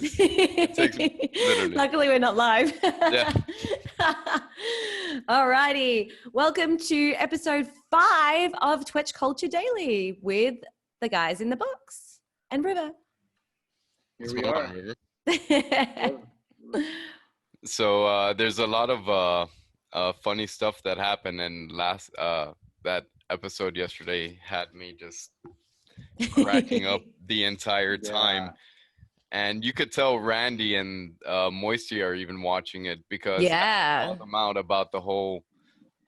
It takes literally. Luckily, we're not live. Yeah. Alrighty. Welcome to episode 5 of Twetch Culture Daily with the guys in the box and River. Here we are. So there's a lot of funny stuff that happened, and that episode yesterday had me just cracking up the entire time. Yeah. And you could tell Randy and Moisty are even watching it because I called them out about the whole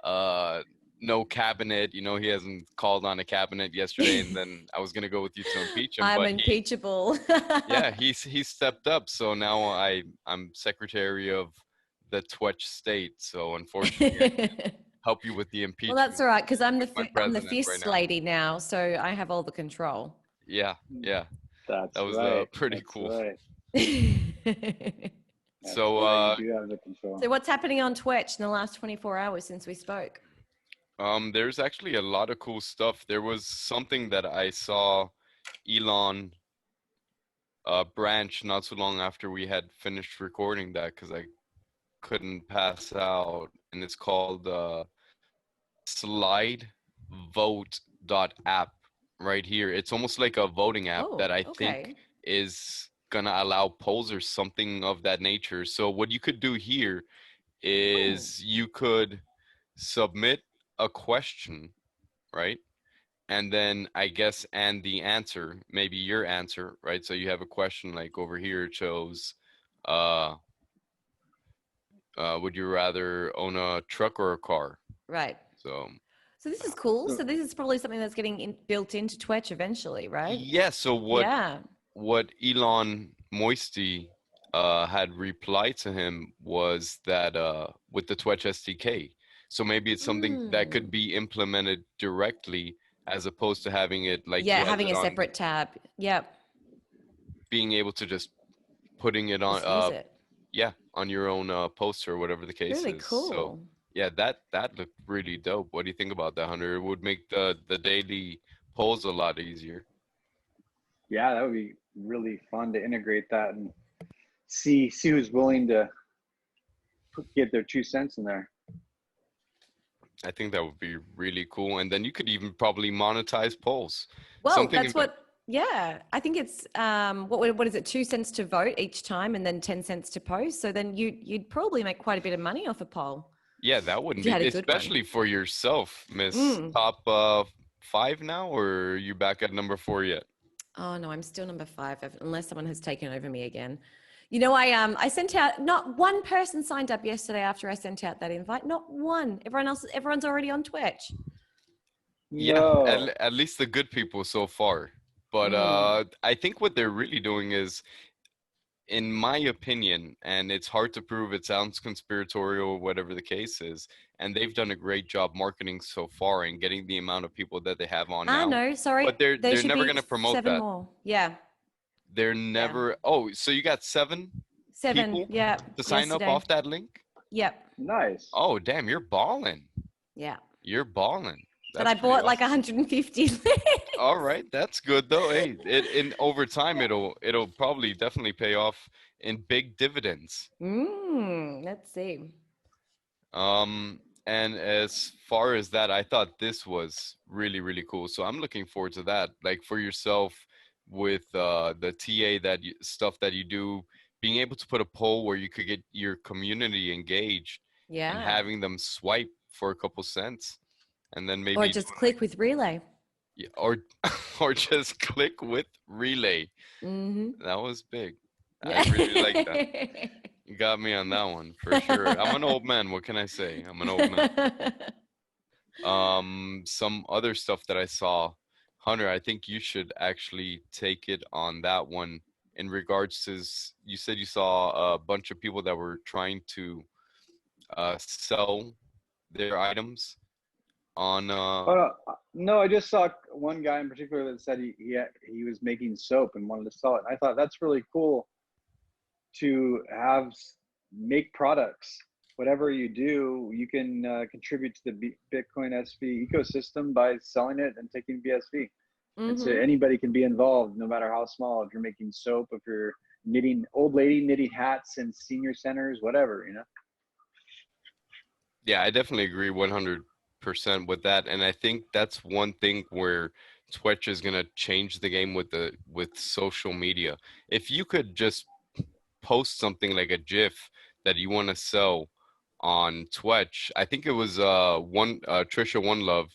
no cabinet. You know, he hasn't called on a cabinet yesterday, and then I was gonna go with you to impeach him. I'm but impeachable. Yeah, he stepped up. So now I'm secretary of the Twetch state. So unfortunately, I can't help you with the impeachment. Well, that's all right because I'm the fist right lady now, so I have all the control. Yeah. That was right. pretty That's cool. Right. So you do have the control. So what's happening on Twitch in the last 24 hours since we spoke? There's actually a lot of cool stuff. There was something that I saw Elon branch not so long after we had finished recording that because I couldn't pass out, and it's called slidevote.app right here. It's almost like a voting app that I think is gonna allow polls or something of that nature. So what you could do here is you could submit a question, right? And then I guess and the answer, maybe your answer, right? So you have a question like over here, it shows would you rather own a truck or a car? Right. So this is cool. So this is probably something that's getting built into Twitch eventually, right? Yeah. So what Elon Moisty had replied to him was that with the Twetch SDK. So maybe it's something that could be implemented directly as opposed to having it like having a separate tab. Yep. Being able to just putting it on use it. Yeah, on your own post or whatever the case really is. Cool. So yeah, that looked really dope. What do you think about that, Hunter? It would make the daily polls a lot easier. Yeah, that would be really fun to integrate that and see who's willing to get their 2 cents in there. I think that would be really cool, and then you could even probably monetize polls. Well, that's what. Yeah, I think it's what is it? 2 cents to vote each time, and then 10 cents to post. So then you'd probably make quite a bit of money off a poll. Yeah, that wouldn't be, especially for yourself, Miss Top 5 now, or are you back at number 4 yet? Oh no, I'm still number 5, unless someone has taken over me again. You know, I sent out, not one person signed up yesterday after I sent out that invite. Not one. Everyone's already on Twitch. Yeah, at least the good people so far. But I think what they're really doing is, in my opinion, and it's hard to prove, it sounds conspiratorial, whatever the case is, and they've done a great job marketing so far and getting the amount of people that they have on now. No, sorry. But they're never going to promote 7 that. More. Yeah. They're never. Yeah. Oh, so you got 7 people yeah, to sign up off that link? Yep. Nice. Oh, damn, you're balling. Yeah. You're balling. But I bought like 150. All right, that's good though. Hey, over time it'll probably definitely pay off in big dividends. Let's see. And as far as that, I thought this was really, really cool. So I'm looking forward to that. Like for yourself with the TA stuff that you do, being able to put a poll where you could get your community engaged. Yeah. And having them swipe for a couple cents. And then maybe, or just click with relay. Yeah, or just click with relay. That was big. I really like that. You got me on that one for sure. I'm an old man. What can I say? I'm an old man. Some other stuff that I saw, Hunter, I think you should actually take it on that one in regards to, you said you saw a bunch of people that were trying to sell their items on no, I just saw one guy in particular that said he was making soap and wanted to sell it. I thought that's really cool to make products. Whatever you do, you can contribute to the Bitcoin SV ecosystem by selling it and taking BSV. And so anybody can be involved, no matter how small. If you're making soap, if you're old lady knitting hats in senior centers, whatever, you know? Yeah, I definitely agree 100% with that. And I think that's one thing where Twitch is gonna change the game with social media. If you could just post something like a GIF that you want to sell on Twitch. I think it was Trisha One Love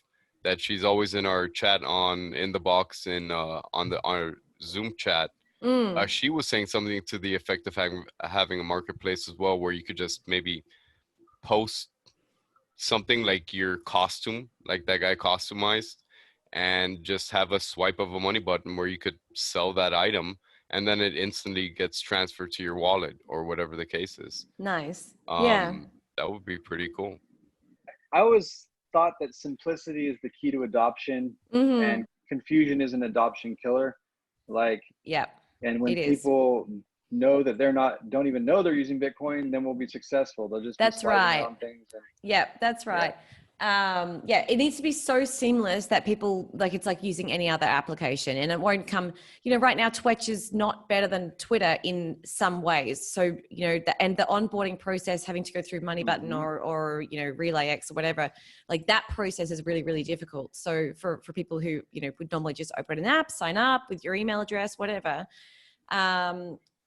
that she's always in our chat on InTheBox and on our Zoom chat. She was saying something to the effect of having a marketplace as well, where you could just maybe post something like your costume, like that guy customized, and just have a swipe of a money button where you could sell that item, and then it instantly gets transferred to your wallet or whatever the case is. Nice. Yeah. That would be pretty cool. I always thought that simplicity is the key to adoption, and confusion is an adoption killer. Like, yeah, and when people know that don't even know they're using Bitcoin, then we'll be successful. They'll just that's right. On things and, yeah, that's right. Yeah, it needs to be so seamless that people it's like using any other application, and it won't come, right now Twitch is not better than Twitter in some ways. So, and the onboarding process, having to go through Money Button or Relay X or whatever, like that process is really, really difficult. So for people who, would normally just open an app, sign up with your email address, whatever.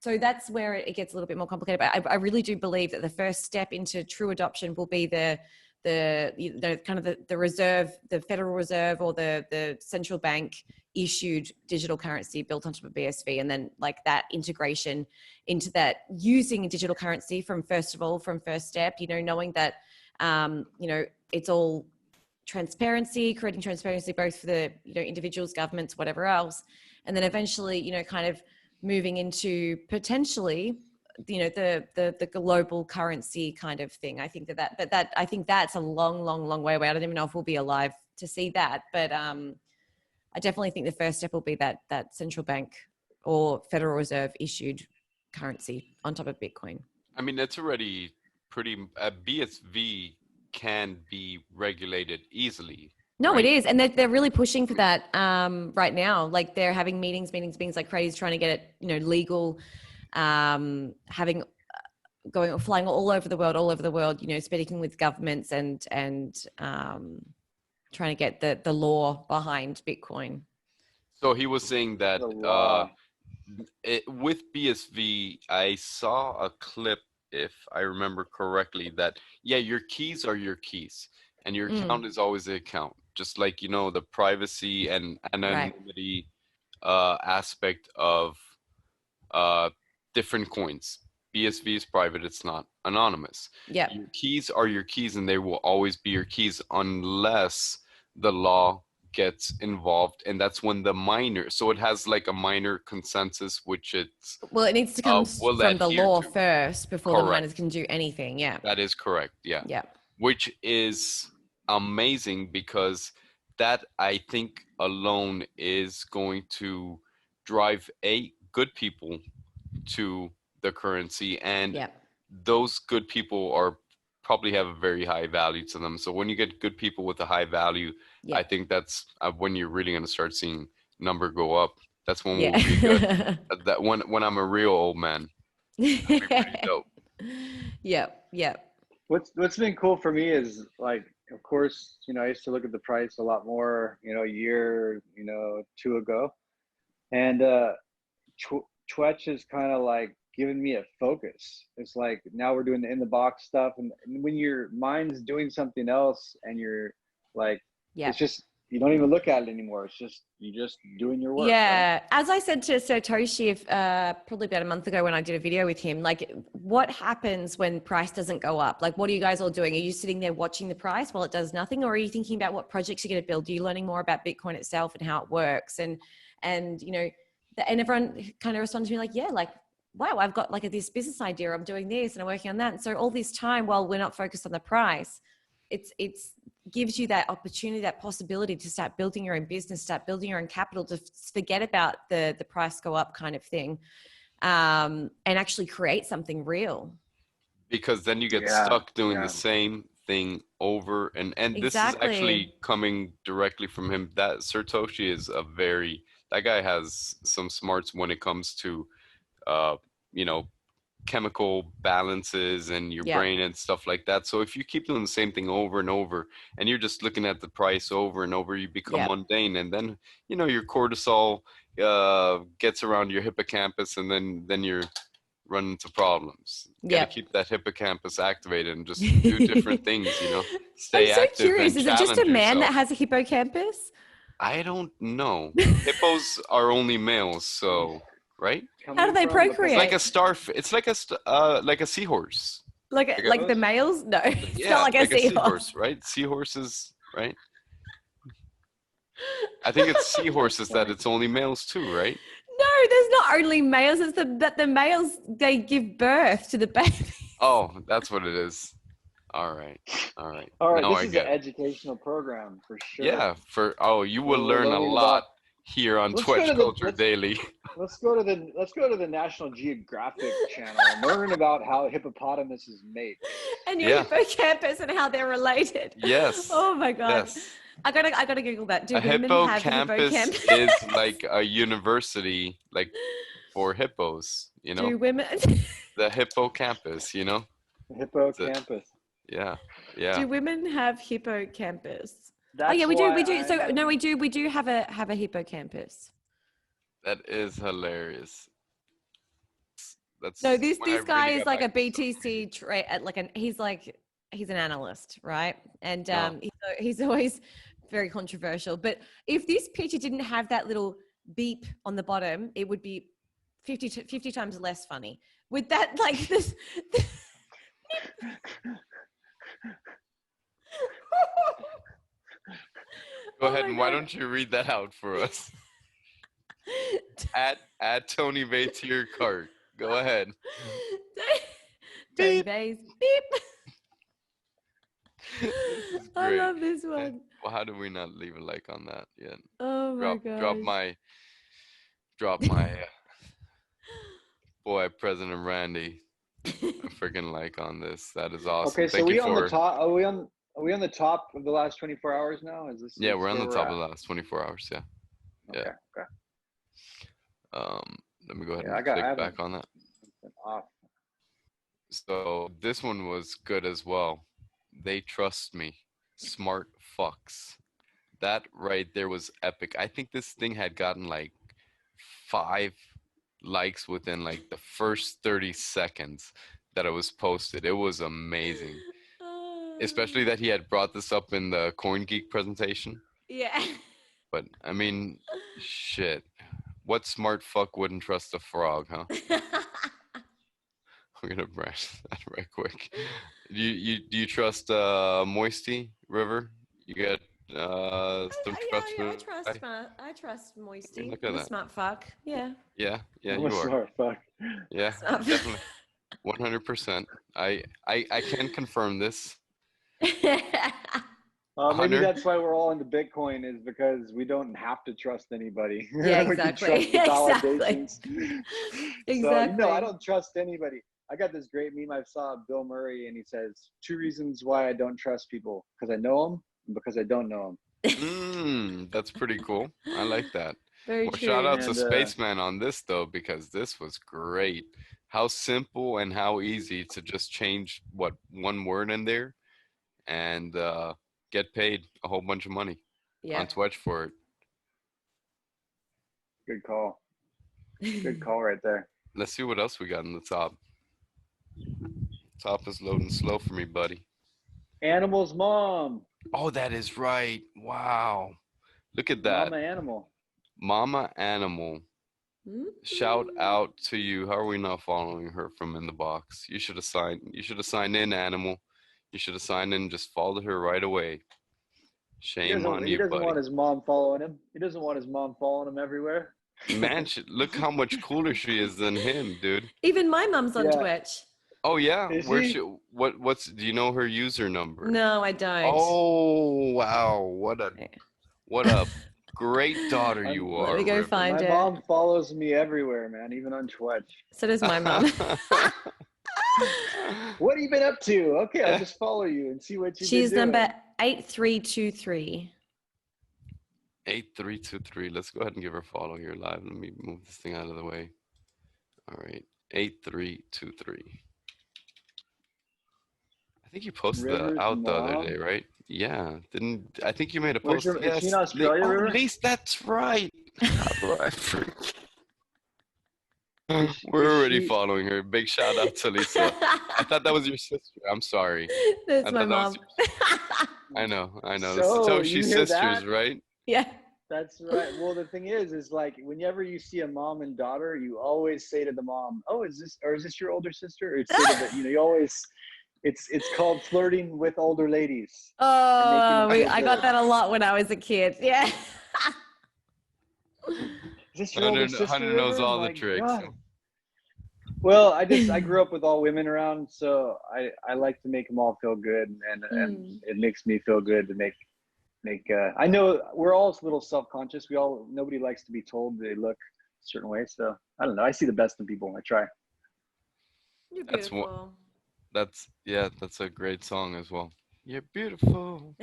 So that's where it gets a little bit more complicated. But I really do believe that the first step into true adoption will be the kind of the reserve, the Federal Reserve or the central bank issued digital currency built on top of BSV, and then like that integration into that, using digital currency from first step, knowing that it's all transparency, creating transparency both for the individuals, governments, whatever else, and then eventually kind of moving into potentially the global currency kind of thing. I think that I think that's a long way away. I don't even know if we'll be alive to see that, but I definitely think the first step will be that central bank or Federal Reserve issued currency on top of Bitcoin. I mean, it's already pretty. BSV can be regulated easily. No, right? It is. And they're really pushing for that right now. Like they're having meetings like crazy, trying to get it, legal, flying all over the world, speaking with governments and trying to get the law behind Bitcoin. So he was saying that with BSV, I saw a clip, if I remember correctly, that, your keys are your keys and your account is always the account. Just like, the privacy and anonymity aspect of different coins. BSV is private, it's not anonymous. Yeah. Your keys are your keys and they will always be your keys unless the law gets involved, and that's when the miner, so it has like a minor consensus, which it needs to come from the law first before the miners can do anything. Yeah, that is correct. Yeah, which is amazing, because that, I think, alone is going to drive good people to the currency, and those good people probably have a very high value to them. So when you get good people with a high value, I think that's when you're really going to start seeing number go up. That's when we'll be good. That when I'm a real old man, that'd be pretty dope. Yeah. What's been cool for me is, like, of course, I used to look at the price a lot more, a year, two ago, and Twetch is kind of like given me a focus. It's like now we're doing the InTheBox stuff, and when your mind's doing something else and you're like, it's just, you don't even look at it anymore. It's just, you're just doing your work. Yeah. Right? As I said to Satoshi probably about a month ago when I did a video with him, like, what happens when price doesn't go up? Like, what are you guys all doing? Are you sitting there watching the price while it does nothing? Or are you thinking about what projects you're going to build? Are you learning more about Bitcoin itself and how it works? And everyone kind of responded to me like, wow, I've got like this business idea. I'm doing this and I'm working on that. And so all this time, while we're not focused on the price, it's gives you that opportunity, that possibility to start building your own business, start building your own capital, to forget about the price go up kind of thing, and actually create something real. Because then you get stuck doing the same thing over and exactly. This is actually coming directly from him. That Satoshi is that guy has some smarts when it comes to you know, chemical balances in your Yeah. brain and stuff like that. So if you keep doing the same thing over and over and you're just looking at the price over and over, you become Yeah. mundane, and then your cortisol gets around your hippocampus, and then you're running into problems. Got to Yeah. keep that hippocampus activated and just do different things, I'm stay so active curious. and Is it just a challenge man that yourself. has a hippocampus? I don't know. Hippos are only males, so right? How do Coming they from It's because like procreate? a it's like a seahorse. Like a, Like the hippos. males? No, it's not yeah, like a like a seahorse. seahorse, right? Seahorses, right? I think it's That's seahorses that funny. it's only males too, right? No, there's not only males. It's that the males they give birth to the baby. Oh, that's what it is. All right. All right. All right, Now this I is an get it. educational program for sure. Yeah, you will We're learn a learning lot about. here on Let's go Twitch to the Culture Daily. let's go to the National Geographic channel and learn about how a hippopotamus is made. And your Yeah. hippocampus and how they're related. Yes. Oh my god. Yes. I gotta Google that. Do A women have hippocampus hippocampus? is like a university, like for hippos, Do women the hippocampus, It's a, Hippocampus. yeah, yeah. do women have hippocampus? Oh yeah, That's we do. why We do. So I'm no, we do have a hippocampus. That is hilarious. No, That's this when I this guy really is got like back a to social media. BTC he's an analyst, right? And Oh, he's always very controversial. But if this picture didn't have that little beep on the bottom, it would be 50 times less funny. With that, like this. go Oh ahead, my and why God. don't you read that out for us? Add Tony Bay to your cart. Go ahead. Tony Beep. Bays, beep. This is I great. love this one. Well, how do we not leave a like on that yet? Oh my Drop gosh. my boy President Randy a freaking like on this. That is awesome. okay. So Thank you we on the for. top? Are we on the top of the last 24 hours now? Yeah, we're on where the we're top at? of the last 24 hours. Yeah, yeah. Okay. Okay. Let me go ahead Yeah, and click I haven't back on that. been off. So this one was good as well. They trust me. Smart fucks. That right there was epic. I think this thing had gotten like 5 likes within like the first 30 seconds that it was posted. It was amazing. Especially that he had brought this up in the Corn Geek presentation. Yeah. But I mean, shit. What smart fuck wouldn't trust a frog, huh? I'm gonna brush that right quick. Do you trust Moisty River? You got some trust Yeah, for that? I trust Moisty. Look at I'm a that. smart fuck. Yeah. Yeah, I'm you a are. smart fuck. Yeah, Smart fuck. definitely. 100%. I can confirm this. Maybe 100. that's why we're all into Bitcoin is because we don't have to trust anybody. Yeah, We can exactly. trust the validations. Exactly. So, I don't trust anybody. I got this great meme I saw of Bill Murray, and he says, 2 reasons why I don't trust people. Because I know them and because I don't know them. That's pretty cool. I like that. Very Well, true. shout out to And Spaceman on this though, because this was great. How simple and how easy to just change one word in there and get paid a whole bunch of money Yeah. on Twitch for it. good call. Good call right there. Let's see what else we got in the top. Top is loading slow for me, buddy. Animal's mom. Oh, that is right. Wow. Look at that. Mama animal. Mama Animal. Shout out to you. How are we not following her from InTheBox? You should have signed in, Animal. You should have signed in and just followed her right away. Shame on He you, doesn't buddy. want his mom following him. He doesn't want his mom following him everywhere. Man, look how much cooler she is than him, dude. Even my mum's on Yeah. Twitch. Oh yeah, Is where's he? she? What's? Do you know her user number? No, I don't. Oh wow, what a great daughter you Let are. me go River. find My her. mom follows me everywhere, man, even on Twitch. So does my mum. What have you been up to? Okay, I'll just follow you and see what you've She's been doing. number 8323. 8323. Let's go ahead and give her a follow here live. Let me move this thing out of the way. All right. 8323. I think you posted that River's out the other mom. day, right? Yeah. Didn't I think you made a Where's post? her, is she in Yes. Australia, Oh, River? Lise, that's right. How do I forget? Is We're already she? following her. Big shout out to Lisa. I thought that was your sister. I'm sorry. That's I my thought that was mom. I know, I know. So So you she's hear that? sisters, right? Yeah. That's right. Well, the thing is like whenever you see a mom and daughter, you always say to the mom, "Oh, is this your older sister?" Or say to the, you always, it's called flirting with older ladies and making Oh, them feel I got good. that a lot when I was a kid. Yeah. Is this your older sister, Hunter knows River? all the My tricks. God. Well, I grew up with all women around, so I like to make them all feel good, and it makes me feel good to make. I know we're all a little self-conscious. Nobody likes to be told they look a certain way. So I don't know. I see the best in people. I try. You're That's what. beautiful. That's a great song as well. You're beautiful.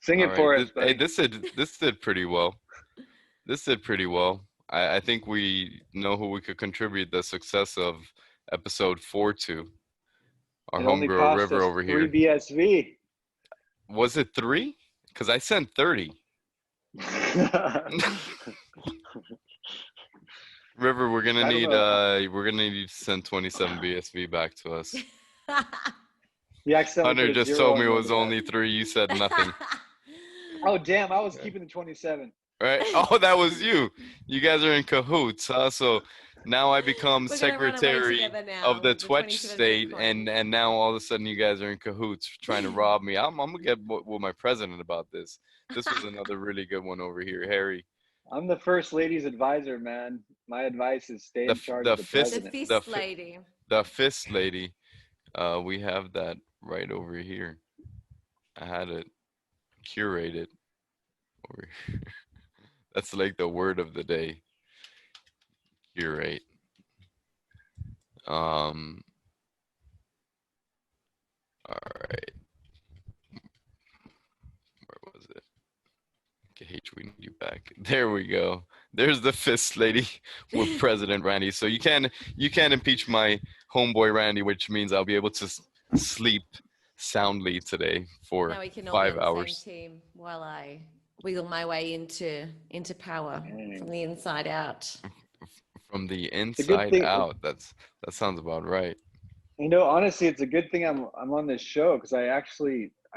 Sing All it right. for us, Hey, buddy. this did pretty well. This did pretty well. I think we know who we could contribute the success of episode 4 to. Our It only homegirl cost River us over 3 here. BSV. Was it 3? Because I sent 30. River, we're gonna I don't need know. you to send 27 BSV back to us. You accidentally Hunter put a just 0 told me on it the was end of only that. 3. You said nothing. Oh damn! I was keeping the 27. Right? Oh, that was you. You guys are in cahoots, huh? So now I become We're gonna run away secretary together now of the with the Twetch 27 state, Bitcoin. and now all of a sudden you guys are in cahoots trying to rob me. I'm gonna get with my president about this. This was another really good one over here, Harry. I'm the first lady's advisor, man. My advice is stay in charge of the The president. fist lady. The fist lady. We have that right over here. I had it curated over here. That's like the word of the day. Curate. Um. All right. Where was it? KH, we need you back. There we go. There's the fist lady with President Randy. So you can impeach my homeboy Randy, which means I'll be able to sleep soundly today for Now we can all be 5 on the hours. same team while I wiggle my way into power from the inside out. From the It's a good inside thing. out. That sounds about right. Honestly, it's a good thing I'm on this show because I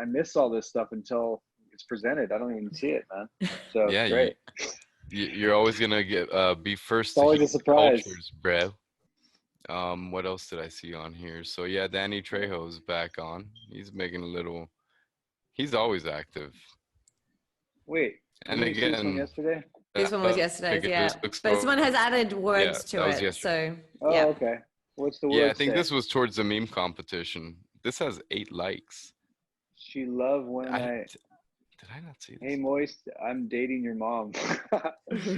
miss all this stuff until it's presented. I don't even see it, man. So Yeah, it's great. you're always gonna be first It's to always hear a surprise. cultures, bro. What else did I see on here? So yeah, Danny Trejo's back on. He's making a little. He's always active. Wait, And didn't you see this one again, yesterday? This one was yesterday's, yeah. looks But this one has added yeah, words that to was it. yesterday. So, Oh, yeah. okay. What's the Yeah, I word think say? this was towards the meme competition. This has 8 likes. She loved when did I not see this? Hey, Moist, I'm dating your mom.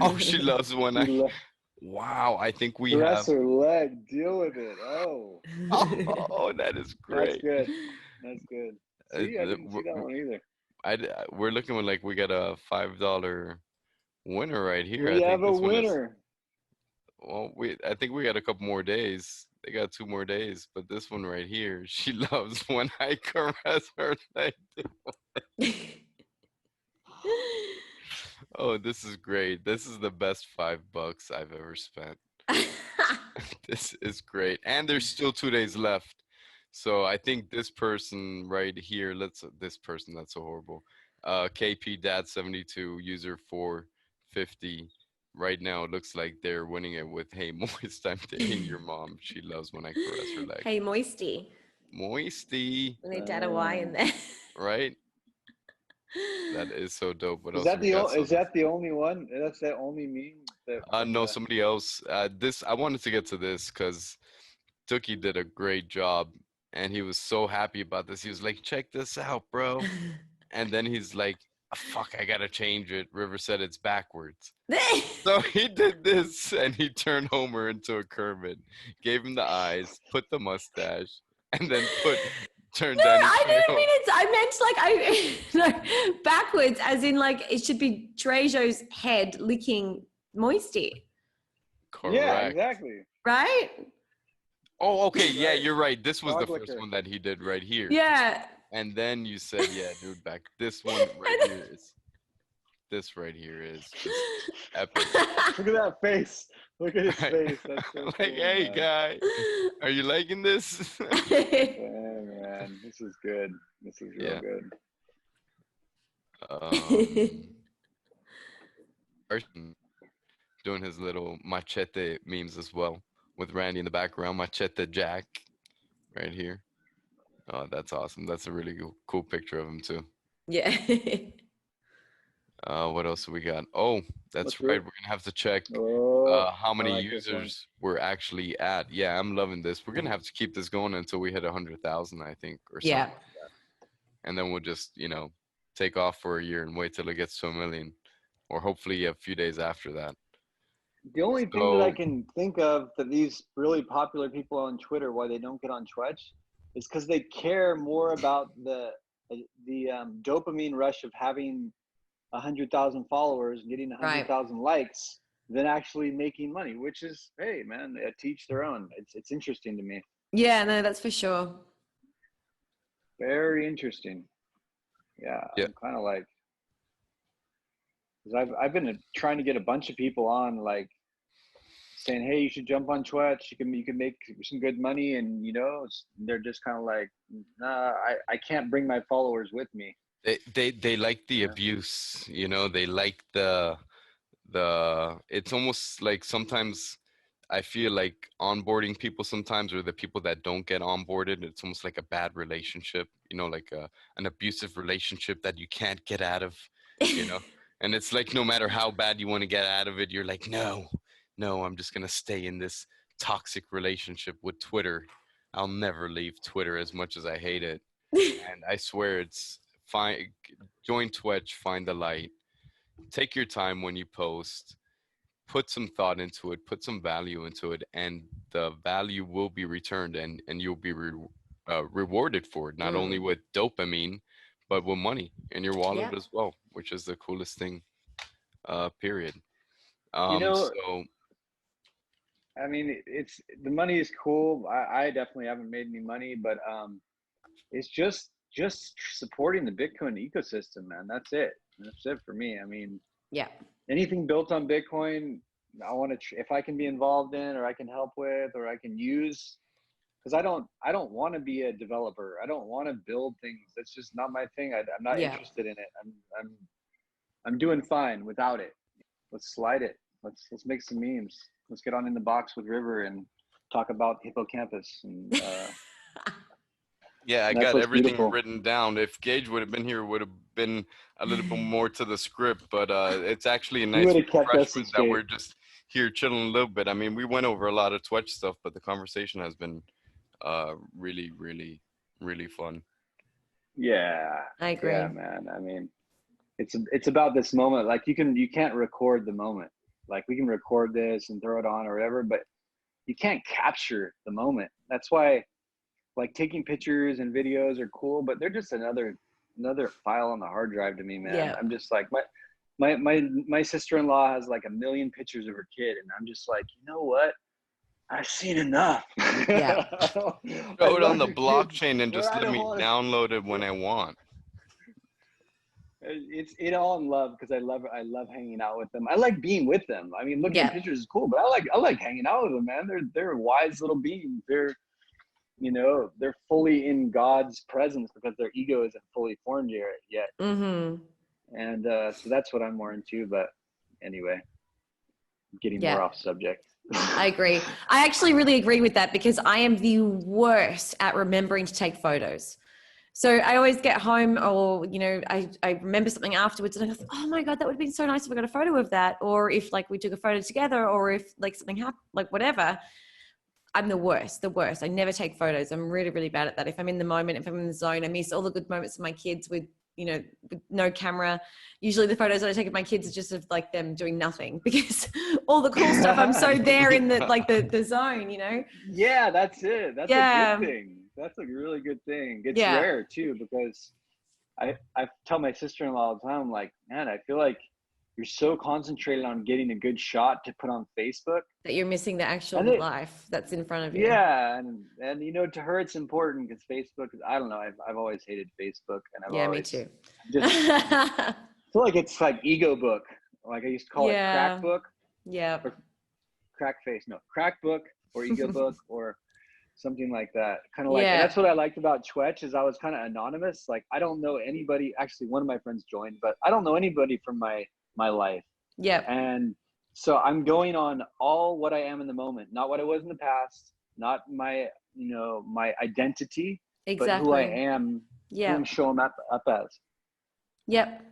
Oh, she loves when She Wow, I think we caress have. her leg. Deal with it. Oh, Oh, that is that's great. good. That's good. See, I didn't see that one either. We're looking with like we got a $5 winner right here. We I have think a this one is. winner. Well, I think we got a couple more days. They got 2 more days, but this one right here, she loves when I caress her leg. Oh, this is great. This is the best $5 I've ever spent. This is great. And there's still 2 days left. So I think this person right here, this person, that's so horrible. KP Dad 72 user 450. Right now it looks like they're winning it with Hey Moist, I'm dating your mom. She loves when I caress her leg. Hey, Moisty. Moisty. We need to add a Y in there. Right? That is so dope. What Is else that we got? is that the only one? That's the only meme? No, somebody else. I wanted to get to this because Tookie did a great job, and he was so happy about this. He was like, "Check this out, bro," and then he's like, "Fuck, I gotta change it." River said it's backwards, so he did this, and he turned Homer into a Kermit, gave him the eyes, put the mustache, and then turned. No, Danny I didn't Trejo. mean it. I meant like no, backwards, as in like it should be Trejo's head licking Moisty. Correct. Yeah, exactly. Right? Oh, okay. Yeah, Right. you're right. This was Dog the first liquor. one that he did right here. Yeah. And then you said, yeah, dude, back. This one right here is, this right here is just epic. Look at that face. Look at his Right? face. That's so Like, cool, hey, man. guy, are you liking this? Yeah, man, this is good. This is real Yeah. good. Carson doing his little machete memes as well with Randy in the background. Machete Jack right here. Oh, that's awesome. That's a really cool picture of him too. Yeah. What else do we got? Oh, that's Let's right. rip. We're gonna have to check Oh, how I many like this one. users we're actually at. Yeah, I'm loving this. We're gonna have to keep this going until we hit 100,000, I think, or something Yeah. like that. And then we'll just, take off for a year and wait till it gets to 1 million, or hopefully a few days after that. The only thing that I So can think of that these really popular people on Twitter, why they don't get on Twitch, is because they care more about the dopamine rush of having 100,000 followers and getting Right. 100,000 likes than actually making money. Which is, hey, man, they teach their own. It's interesting to me. Yeah, no, that's for sure. Very interesting. Yeah, yeah, I'm kind of like, because I've been trying to get a bunch of people on, like saying, hey, you should jump on Twitch. You can make some good money, and they're just kind of like, nah, I can't bring my followers with me. they like the abuse, they like the it's almost like sometimes I feel like onboarding people sometimes, or the people that don't get onboarded, it's almost like a bad relationship, like an abusive relationship that you can't get out of, and it's like no matter how bad you want to get out of it, you're like, no, I'm just going to stay in this toxic relationship with Twitter. I'll never leave Twitter as much as I hate it. And I swear it's fine. Join Twitch, find the light, take your time when you post, put some thought into it, put some value into it, and the value will be returned, and you'll be rewarded for it, not only with dopamine, but with money in your wallet as well, which is the coolest thing, period. So I mean, it's the money is cool. I definitely haven't made any money, but it's just supporting the Bitcoin ecosystem, man. That's it for me. I mean, yeah, anything built on Bitcoin, I want to if I can be involved in, or I can help with, or I can use, because I don't want to be a developer. I don't want to build things. That's just not my thing. I'm not interested in it. I'm doing fine without it. Let's slide it. Let's make some memes. Let's get on In the Box with River and talk about hippocampus and yeah, I got everything written down. If Gage would have been here, it would have been a little bit more to the script, but it's actually a nice refreshment that we're just here chilling a little bit. I mean, we went over a lot of Twitch stuff, but the conversation has been really, really, really fun. Yeah, I agree. Yeah, man. I mean, it's about this moment. Like you can't record the moment. Like we can record this and throw it on or whatever, but you can't capture the moment. That's why, like, taking pictures and videos are cool, but they're just another file on the hard drive to me, man. Yeah. I'm just like, my sister-in-law has like 1 million pictures of her kid, and I'm just like, you know what? I've seen enough. Yeah. Throw it on the blockchain and just let me download it when I want. It's all in love, because I love hanging out with them. I like being with them. I mean, looking at pictures is cool, but I like hanging out with them, man. They're wise little beings. They're fully in God's presence because their ego isn't fully formed yet. Mm-hmm. And so that's what I'm more into. But anyway, getting more off subject. I agree. I actually really agree with that, because I am the worst at remembering to take photos. So I always get home, or, I remember something afterwards and I go, oh my God, that would have been so nice if I got a photo of that. Or if like we took a photo together, or if like something happened, like whatever. I'm the worst. I never take photos. I'm really, really bad at that. If I'm in the moment, if I'm in the zone, I miss all the good moments of my kids with no camera. Usually the photos that I take of my kids are just of like them doing nothing, because all the cool stuff, I'm so there in the zone, Yeah, that's it. That's a good thing. That's a really good thing. It's rare too, because I tell my sister-in-law all the time, I'm like, man, I feel like you're so concentrated on getting a good shot to put on Facebook that you're missing the actual life that's in front of you. Yeah, and you know, to her it's important because Facebook. I don't know. I've always hated Facebook, and I've always me too. Just feel like it's like ego book. Like I used to call it crack book. Yeah. Or crack face. No, crack book or ego book or something like that. Kind of like, and that's what I liked about Twetch is I was kind of anonymous. Like I don't know anybody. Actually, one of my friends joined, but I don't know anybody from my life. Yeah. And so I'm going on all what I am in the moment, not what I was in the past, not my, you know, my identity, but who I am, who I'm showing up as. Yep.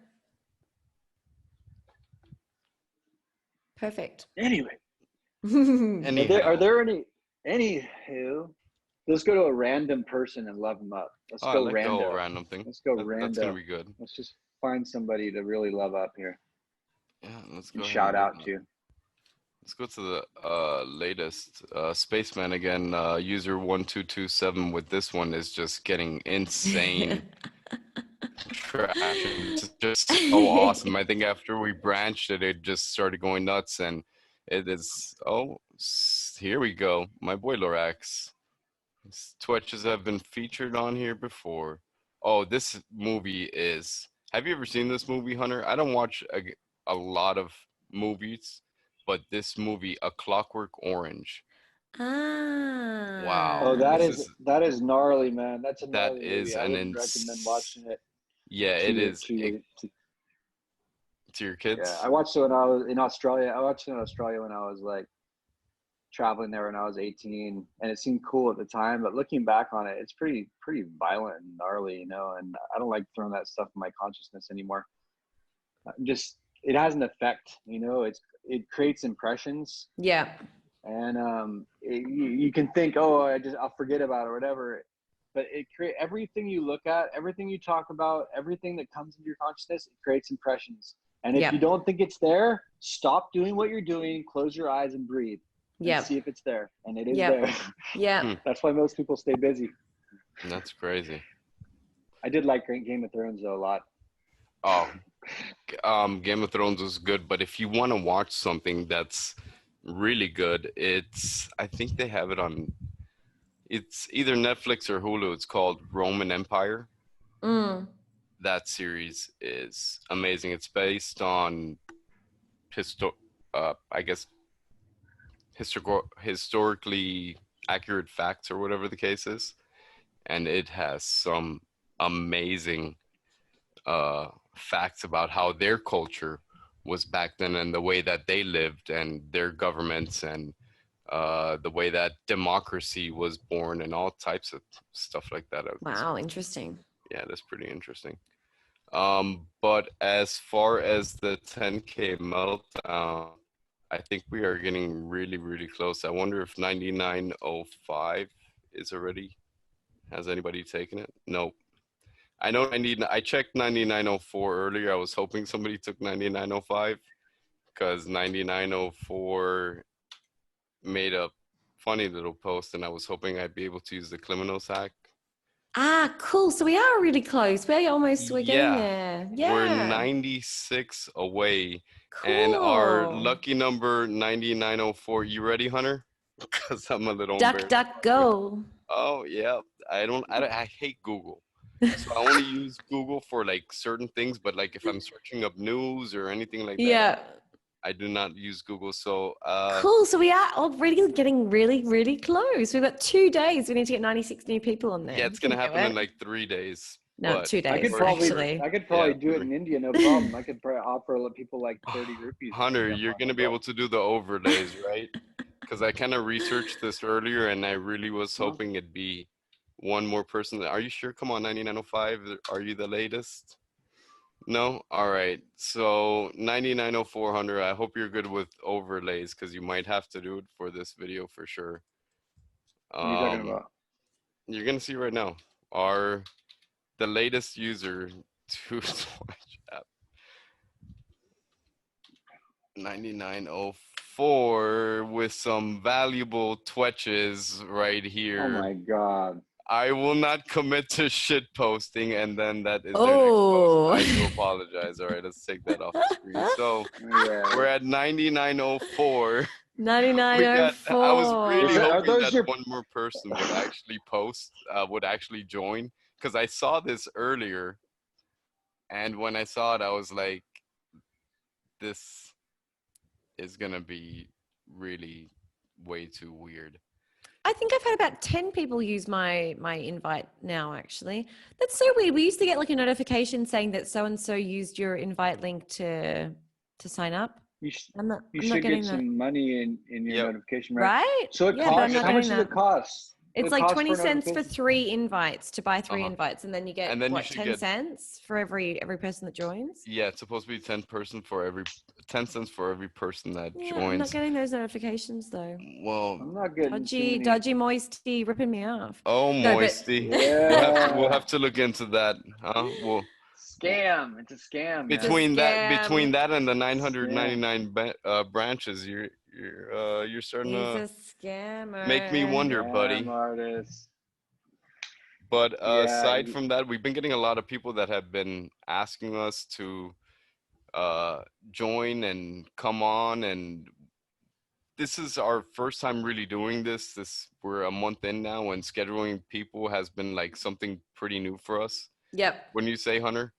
Perfect. Anyway. Anyhow. Are there anywho, let's go to a random person and love them up. Let's go random. Go random thing. Let's go random. That's gonna be good. Let's just find somebody to really love up here. Yeah, let's go. Shout out to. Let's go to the latest Spaceman again. User 1227 with this one is just getting insane traction. It's just so awesome. I think after we branched it, it just started going nuts, and it is. Oh, here we go. My boy Lorax. Twitches have been featured on here before. Oh, this movie is. Have you ever seen this movie, Hunter? I don't watch a lot of movies, but this movie, A Clockwork Orange. Ah. Wow. Oh, that is gnarly, man. That's a gnarly movie. I would recommend watching it. Yeah, it is. To your kids? Yeah, I watched it when I was in Australia. I watched it in Australia when I was like traveling there when I was 18, and it seemed cool at the time. But looking back on it, it's pretty violent and gnarly, you know. And I don't like throwing that stuff in my consciousness anymore. Just it has an effect, you know. It creates impressions. Yeah. And you can think, oh, I'll forget about it or whatever. But everything you look at, everything you talk about, everything that comes into your consciousness, it creates impressions. And if you don't think it's there, stop doing what you're doing, close your eyes and breathe. And see if it's there. And it is there. Yeah. That's why most people stay busy. That's crazy. I did like Game of Thrones though a lot. Oh, Game of Thrones was good, but if you want to watch something that's really good, I think they have it on, it's either Netflix or Hulu. It's called Roman Empire. That series is amazing. It's based on I guess historically accurate facts or whatever the case is, and it has some amazing facts about how their culture was back then and the way that they lived and their governments and the way that democracy was born and all types of stuff like that. Wow, interesting. Yeah, that's pretty interesting. But as far as the 10K meltdown, I think we are getting really, really close. I wonder if 9905 is already, has anybody taken it? Nope. I know I checked 9904 earlier. I was hoping somebody took 9905 because 9904 made a funny little post, and I was hoping I'd be able to use the Climinos hack. Ah, cool. So we are really close. We're getting there. Yeah. We're 96 away. Cool. And our lucky number 9904. You ready, Hunter? Because I'm a little Duck, go. Oh, yeah. I hate Google. So I only use Google for like certain things, but like if I'm searching up news or anything like that, I do not use Google. So cool. So we are already getting really, really close. We've got 2 days. We need to get 96 new people on there. Yeah, it's gonna happen in like 3 days. No, 2 days. I could probably do it in India, no problem. I could probably offer people like 30 rupees. Hunter, you're gonna be able to do the overlays, right? Because I kind of researched this earlier, and I really was hoping it'd be one more person. Are you sure? Come on, 9905. Are you the latest? No? All right. So 9904, Hunter, I hope you're good with overlays because you might have to do it for this video for sure. What are you talking about? You're going to see right now. The latest user to Twitch app. 9904 with some valuable Twetches right here. Oh my God. I will not commit to shit posting, and then that is their next Oh. post. I do apologize. All right, let's take that off the screen. So we're at 9904. 9904. I was really hoping those that one more person would actually post, would actually join, because I saw this earlier, and when I saw it, I was like, this is gonna be really way too weird. I think I've had about 10 people use my invite now, actually. That's so weird. We used to get like a notification saying that so-and-so used your invite link to sign up. You I'm not should getting get that. some money in your notification, right? Right? So it Yeah, but I'm costs, not how much getting does it that. cost? It's like 20 cents for 3 invites, to buy 3 invites, and then you get, And then you what, should 10 get- cents for every person that joins? Yeah, it's supposed to be 10 cents for every person that Yeah, joins. I'm not getting those notifications though. Well, I'm not getting too Dodgy Moisty ripping me off. oh, No, but- Moisty. Yeah. We'll have to look into that, huh? Well, Scam. It's a scam. man. between scam. that and the 999 branches, you're starting He's to a scammer. make me wonder, Scam buddy. artist. But Yeah, aside from that, we've been getting a lot of people that have been asking us to join and come on, and this is our first time really doing this. We're a month in now, and scheduling people has been like something pretty new for us. Yep. When you say, Hunter.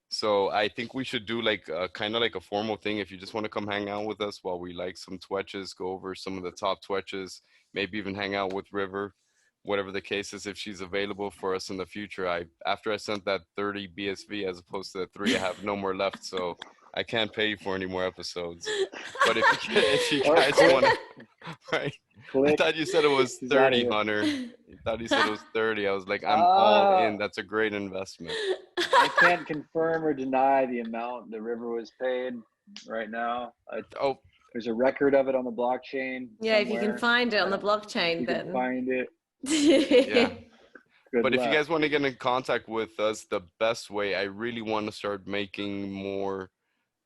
So I think we should do like kind of like a formal thing. If you just want to come hang out with us while we like some Twetches, go over some of the top Twetches, maybe even hang out with River, whatever the case is, if she's available for us in the future. After I sent that 30 BSV as opposed to the 3, I have no more left, so I can't pay you for any more episodes. But if you guys want to, right? I thought you said it was 30, Hunter. I thought you said it was 30. I was like, I'm all in. That's a great investment. I can't confirm or deny the amount the River was paid right now. There's a record of it on the blockchain. Yeah, if you can find it on the blockchain, you then can find it. Yeah. Good But luck. if you guys want to get in contact with us, the best way, I really want to start making more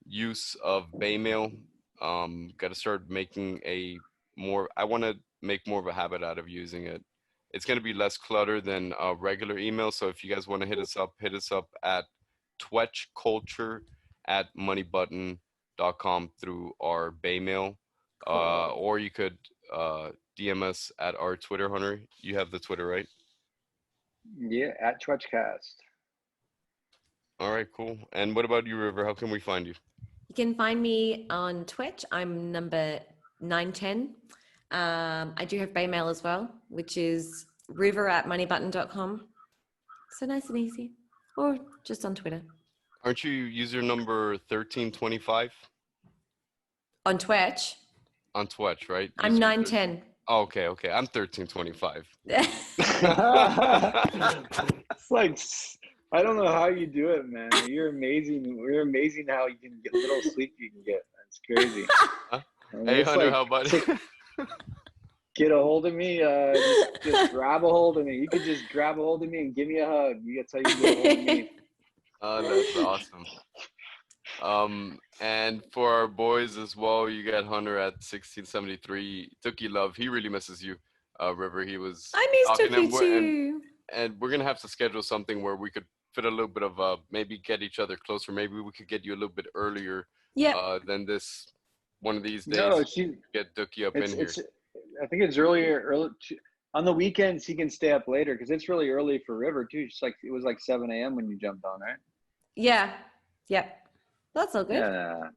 use of Baymail. Got to start making I want to make more of a habit out of using it. It's going to be less clutter than a regular email. So if you guys want to hit us up at twetchculture@moneybutton.com through our Baymail. Or you could DM us at our Twitter, Hunter. You have the Twitter, right? Yeah, at Twetchcast. All right, cool. And what about you, River? How can we find you? you can find me on Twitch. I'm number 910. I do have Baymail as well, which is river@moneybutton.com. So nice and easy. Or just on Twitter. Aren't you user number 1325? On Twitch, On Twitch, right? I'm User 910. Oh, okay. I'm 1325. It's like, I don't know how you do it, man. You're amazing. You're amazing how you can get little sleep you can get. It's crazy. Huh? I mean, Hey, it's Hunter, like, how about it? get a hold of me. Just grab a hold of me. You could just grab a hold of me and give me a hug. That's how you get a hold of me. Oh, that's awesome. And for our boys as well, you got Hunter at 1673. Tookie Love, he really misses you, River. He was. I miss talking Tookie and too. and we're gonna have to schedule something where we could fit a little bit of maybe get each other closer. Maybe we could get you a little bit earlier. Than this. One of these days, No, get Dookie up in here. I think it's early on the weekends. He can stay up later because it's really early for River too. It was like 7 a.m. when you jumped on, right? Yeah. Yep. That's all good. Yeah.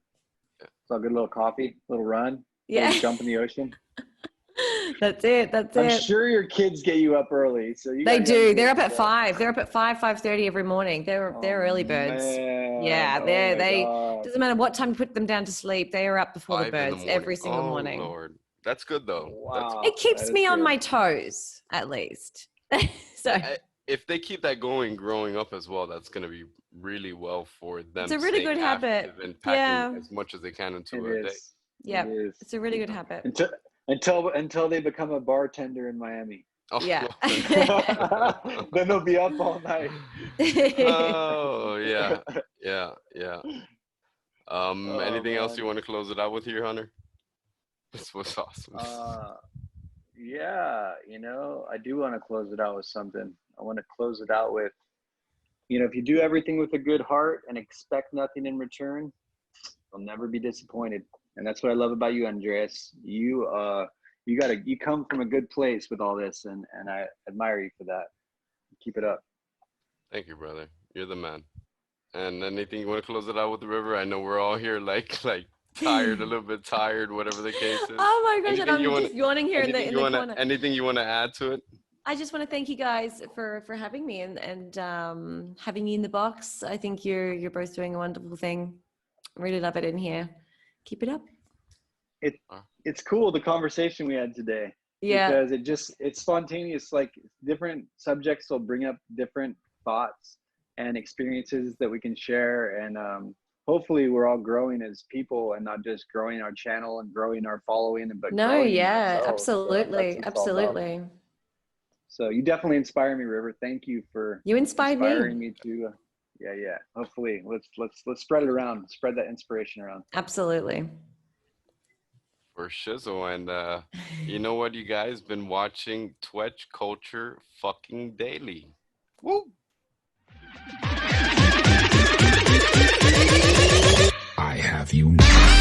It's all good. Little coffee, little run. Yeah. Little jump in the ocean. That's it. I'm sure your kids get you up early, so they do. They're up at 5. They're up at 5:30 every morning. They're early birds. Man. Yeah, they doesn't matter what time you put them down to sleep. They are up before the 5 in birds the every single oh, morning. Lord, that's good though. Wow. It keeps me on my toes, at least. So if they keep that going, growing up as well, that's going to be really well for them. It's a really good habit. And packing as much as they can into a day. Yeah, it's a really good habit. Until they become a bartender in Miami. Oh, yeah. Then they'll be up all night. Oh yeah. Anything else you want to close it out with here, Hunter? This was awesome. Yeah, I do want to close it out with something. I want to close it out with, if you do everything with a good heart and expect nothing in return, you'll never be disappointed. And that's what I love about you, Andreas. You come from a good place with all this, and I admire you for that. Keep it up. Thank you, brother. You're the man. And anything you want to close it out with, the River? I know we're all here like tired, a little bit tired, whatever the case is. Oh my gosh, and I'm just yawning here in the corner. Anything you want to add to it? I just want to thank you guys for having me and having me in the box. I think you're both doing a wonderful thing. I really love it in here. Keep it up. It's cool, the conversation we had today. Yeah. Because it's spontaneous. Like, different subjects will bring up different thoughts and experiences that we can share. And hopefully we're all growing as people and not just growing our channel and growing our following, but absolutely. Absolutely. So you definitely inspire me, River. Thank you for inspiring me to yeah. Hopefully let's spread it around, spread that inspiration around. Absolutely. For shizzle. And you know what, you guys been watching Twetch Culture fucking daily. Woo! I have you now.